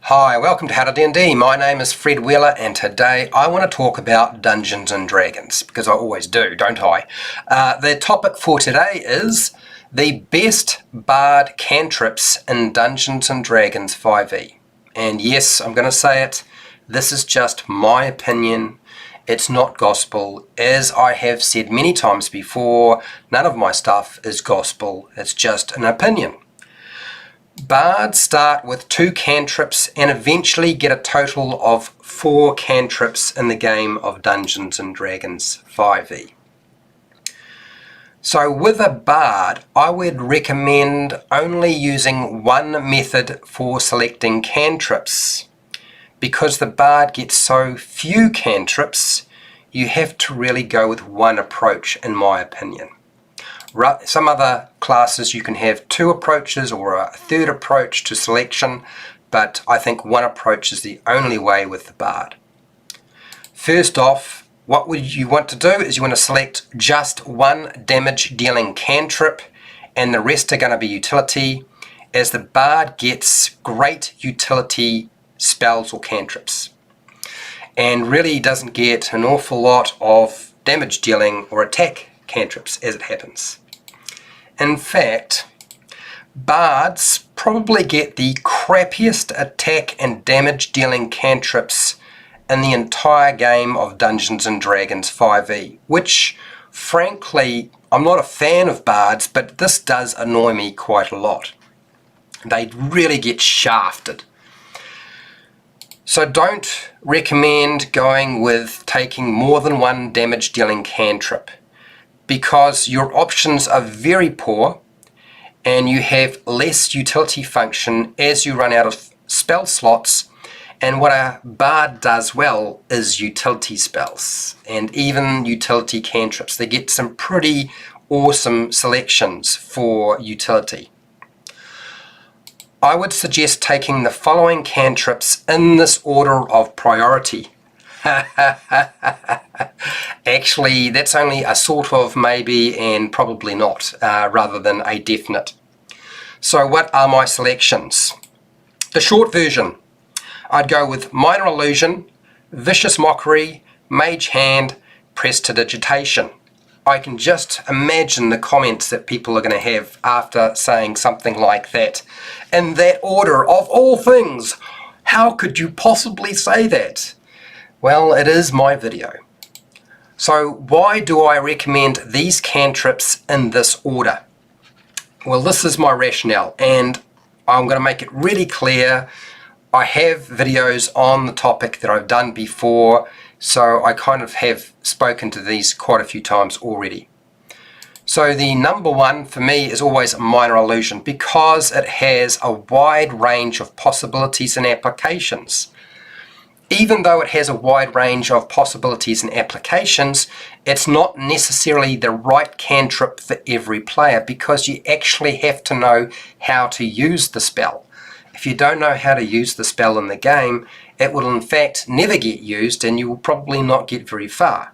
Hi, welcome to How to D&D. My name is Fred Wheeler and today I want to talk about Dungeons & Dragons, because I always do, don't I? The topic for today is the best bard cantrips in Dungeons & Dragons 5e. And yes, I'm going to say it, this is just my opinion. It's not gospel. As I have said many times before, none of my stuff is gospel, it's just an opinion. Bards start with 2 cantrips and eventually get a total of 4 cantrips in the game of Dungeons & Dragons 5e. So with a bard, I would recommend only using one method for selecting cantrips. Because the bard gets so few cantrips, you have to really go with one approach, in my opinion. Some other classes you can have 2 approaches or a third approach to selection, but I think one approach is the only way with the bard. First off, what you want to do is you want to select just one damage dealing cantrip and the rest are going to be utility, as the bard gets great utility spells or cantrips and really doesn't get an awful lot of damage dealing or attack cantrips as it happens. In fact, bards probably get the crappiest attack and damage dealing cantrips in the entire game of Dungeons & Dragons 5e, which frankly, I'm not a fan of bards, but this does annoy me quite a lot. They really get shafted. So don't recommend going with taking more than one damage dealing cantrip, because your options are very poor and you have less utility function as you run out of spell slots, and what a bard does well is utility spells and even utility cantrips. They get some pretty awesome selections for utility. I would suggest taking the following cantrips in this order of priority. Actually, that's only a sort of maybe and probably not, rather than a definite. So what are my selections? The short version, I'd go with Minor Illusion, Vicious Mockery, Mage Hand, Prestidigitation. I can just imagine the comments that people are going to have after saying something like that. In that order, of all things, how could you possibly say that? Well, it is my video. So why do I recommend these cantrips in this order? Well, this is my rationale, and I'm going to make it really clear. I have videos on the topic that I've done before, so I kind of have spoken to these quite a few times already. So the number one for me is always Minor Illusion, because it has a wide range of possibilities and applications. Even though it has a wide range of possibilities and applications, it's not necessarily the right cantrip for every player, because you actually have to know how to use the spell. If you don't know how to use the spell in the game, it will in fact never get used and you will probably not get very far.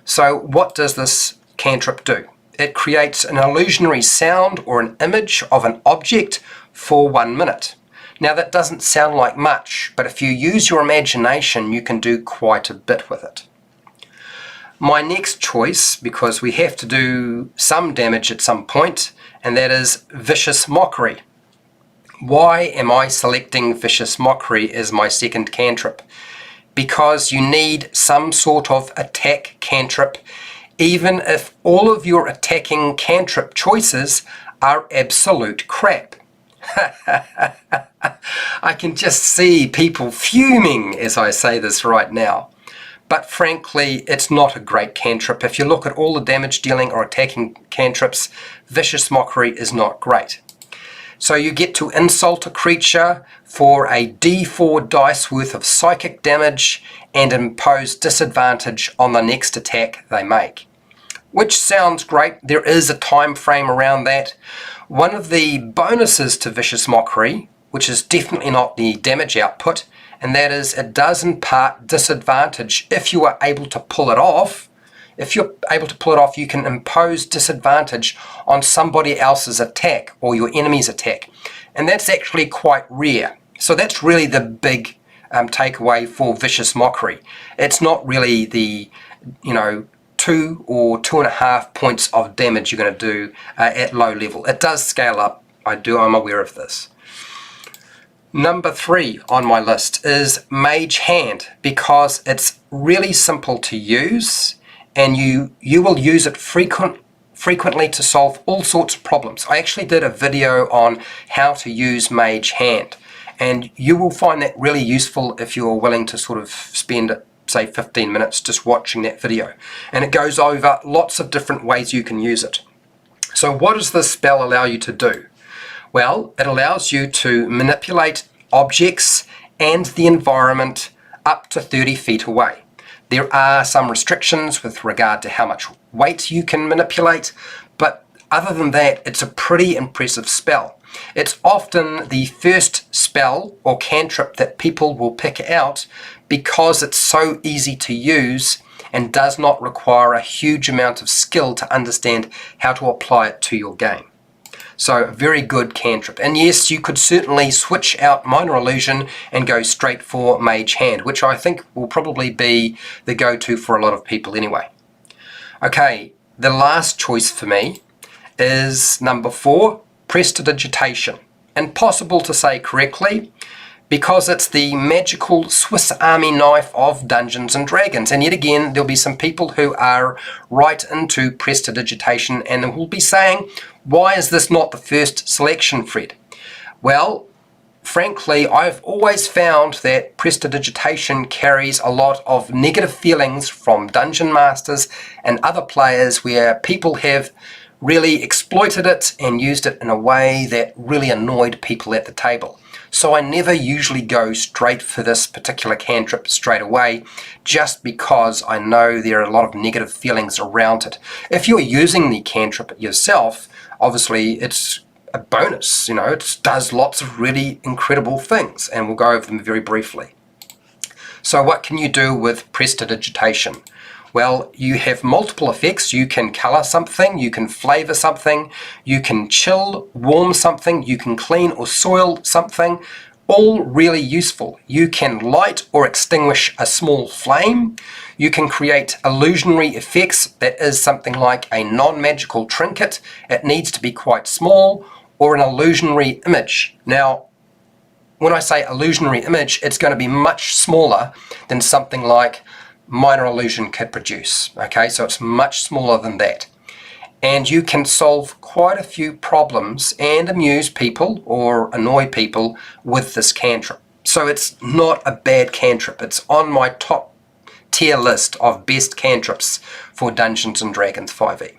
So what does this cantrip do? It creates an illusionary sound or an image of an object for 1 minute. Now that doesn't sound like much, but if you use your imagination, you can do quite a bit with it. My next choice, because we have to do some damage at some point, and that is Vicious Mockery. Why am I selecting Vicious Mockery as my second cantrip? Because you need some sort of attack cantrip, even if all of your attacking cantrip choices are absolute crap. I can just see people fuming as I say this right now. But frankly, it's not a great cantrip. If you look at all the damage dealing or attacking cantrips, Vicious Mockery is not great. So you get to insult a creature for a d4 dice worth of psychic damage and impose disadvantage on the next attack they make. Which sounds great. There is a time frame around that. One of the bonuses to Vicious Mockery, which is definitely not the damage output, and that is it does impart disadvantage if you are able to pull it off. If you're able to pull it off, you can impose disadvantage on somebody else's attack or your enemy's attack. And that's actually quite rare. So that's really the big takeaway for Vicious Mockery. It's not really the, 2 or 2.5 points of damage you're going to do at low level. It does scale up. I'm aware of this. Number 3 on my list is Mage Hand, because it's really simple to use, and you will use it frequently to solve all sorts of problems. I actually did a video on how to use Mage Hand, and you will find that really useful if you're willing to sort of spend, say, 15 minutes just watching that video. And it goes over lots of different ways you can use it. So what does this spell allow you to do? Well, it allows you to manipulate objects and the environment up to 30 feet away. There are some restrictions with regard to how much weight you can manipulate, but other than that, it's a pretty impressive spell. It's often the first spell or cantrip that people will pick out because it's so easy to use and does not require a huge amount of skill to understand how to apply it to your game. So, very good cantrip. And yes, you could certainly switch out Minor Illusion and go straight for Mage Hand, which I think will probably be the go-to for a lot of people anyway. Okay, the last choice for me is number 4, Prestidigitation. And possible to say correctly, because it's the magical Swiss Army knife of Dungeons and Dragons. And yet again, there'll be some people who are right into Prestidigitation and will be saying, why is this not the first selection, Fred? Well, frankly, I've always found that Prestidigitation carries a lot of negative feelings from dungeon masters and other players where people have really exploited it and used it in a way that really annoyed people at the table. So I never usually go straight for this particular cantrip straight away, just because I know there are a lot of negative feelings around it. If you're using the cantrip yourself, obviously it's a bonus, it does lots of really incredible things, and we'll go over them very briefly. So what can you do with Prestidigitation? Well, you have multiple effects. You can color something, you can flavor something, you can chill, warm something, you can clean or soil something, all really useful. You can light or extinguish a small flame. You can create illusionary effects, that is something like a non-magical trinket. It needs to be quite small, or an illusionary image. Now, when I say illusionary image, it's going to be much smaller than something like Minor Illusion could produce. Okay, so it's much smaller than that. And you can solve quite a few problems and amuse people or annoy people with this cantrip. So it's not a bad cantrip. It's on my top tier list of best cantrips for Dungeons and Dragons 5e.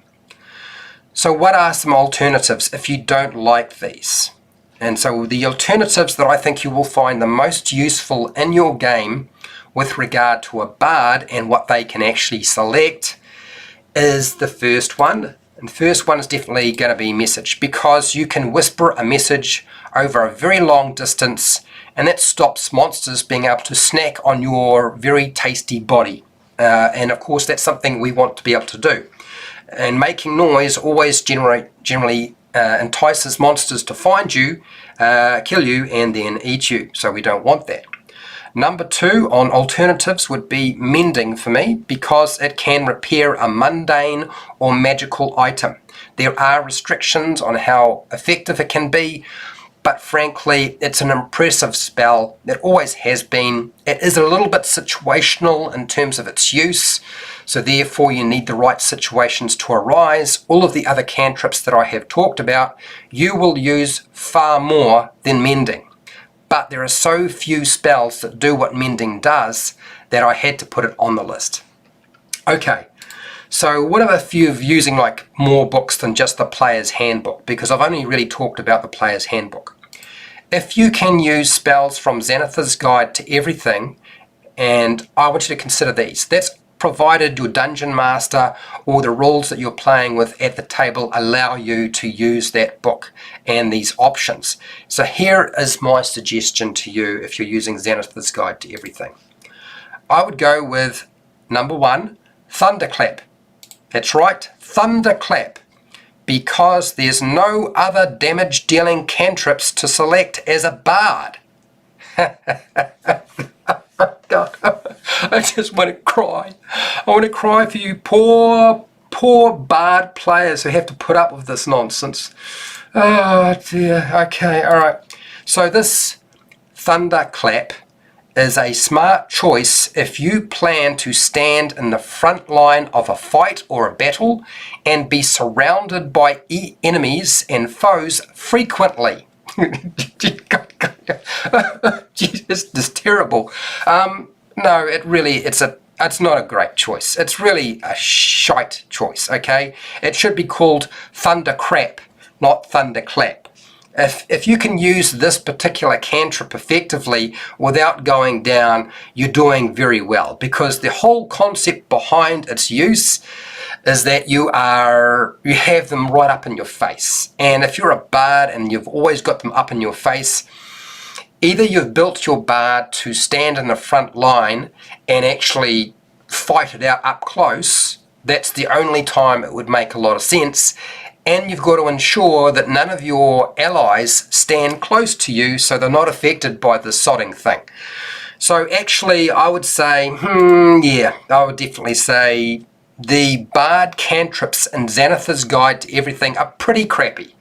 So what are some alternatives if you don't like these? And so the alternatives that I think you will find the most useful in your game with regard to a bard and what they can actually select is the first one. And the first one is definitely going to be message, because you can whisper a message over a very long distance, and that stops monsters being able to snack on your very tasty body. And of course that's something we want to be able to do. And making noise always generally entices monsters to find you, kill you, and then eat you. So we don't want that. Number 2 on alternatives would be mending for me, because it can repair a mundane or magical item. There are restrictions on how effective it can be, but frankly, it's an impressive spell. It always has been. It is a little bit situational in terms of its use, so therefore you need the right situations to arise. All of the other cantrips that I have talked about, you will use far more than mending. But there are so few spells that do what mending does that I had to put it on the list. Okay, so what are a few of using like more books than just the player's handbook? Because I've only really talked about the player's handbook. If you can use spells from Xanathar's Guide to Everything, and I want you to consider these. That's provided your dungeon master or the rules that you're playing with at the table allow you to use that book and these options. So here is my suggestion to you if you're using Xanathar's Guide to Everything. I would go with number 1, Thunderclap. That's right, Thunderclap, because there's no other damage dealing cantrips to select as a bard. God, I just want to cry. I want to cry for you poor bard players who have to put up with this nonsense. Oh dear. Okay, alright. So this thunderclap is a smart choice if you plan to stand in the front line of a fight or a battle and be surrounded by enemies and foes frequently. Jesus, this is terrible. No, it's not a great choice. It's really a shite choice, okay? It should be called thundercrap, not thunderclap. If you can use this particular cantrip effectively without going down, you're doing very well, because the whole concept behind its use is that you have them right up in your face. And if you're a bard and you've always got them up in your face, either you've built your bard to stand in the front line and actually fight it out up close. That's the only time it would make a lot of sense. And you've got to ensure that none of your allies stand close to you so they're not affected by the sodding thing. So actually, I would say, I would definitely say the Bard Cantrips in Xanathar's Guide to Everything are pretty crappy.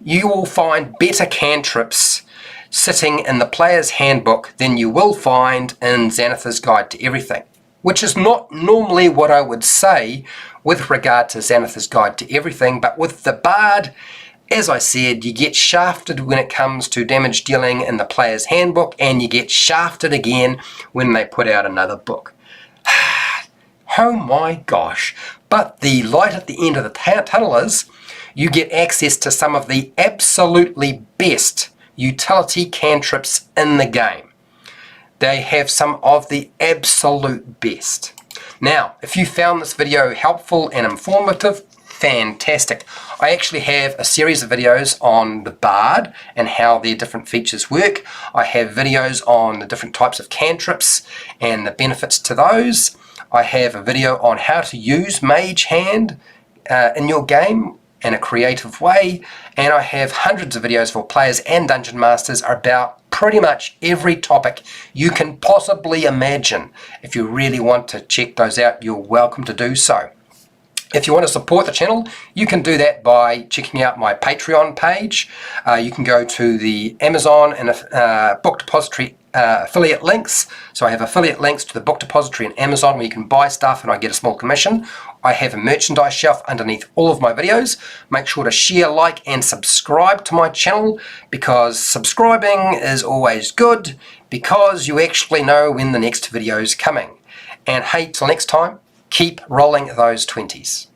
You will find better cantrips sitting in the player's handbook than you will find in Xanathar's Guide to Everything, which is not normally what I would say with regard to Xanathar's Guide to Everything, but with the Bard, as I said, you get shafted when it comes to damage dealing in the player's handbook, and you get shafted again when they put out another book. Oh my gosh. But the light at the end of the tunnel is you get access to some of the absolutely best utility cantrips in the game. They have some of the absolute best. Now, if you found this video helpful and informative, fantastic. I actually have a series of videos on the Bard and how their different features work. I have videos on the different types of cantrips and the benefits to those. I have a video on how to use Mage Hand in your game in a creative way, and I have hundreds of videos for players and dungeon masters about pretty much every topic you can possibly imagine. If you really want to check those out, you're welcome to do so. If you want to support the channel, you can do that by checking out my Patreon page. You can go to the Amazon and Book Depository affiliate links. So I have affiliate links to the Book Depository and Amazon where you can buy stuff and I get a small commission. I have a merchandise shelf underneath all of my videos. Make sure to share, like, and subscribe to my channel, because subscribing is always good, because you actually know when the next video is coming. And hey, till next time, keep rolling those 20s.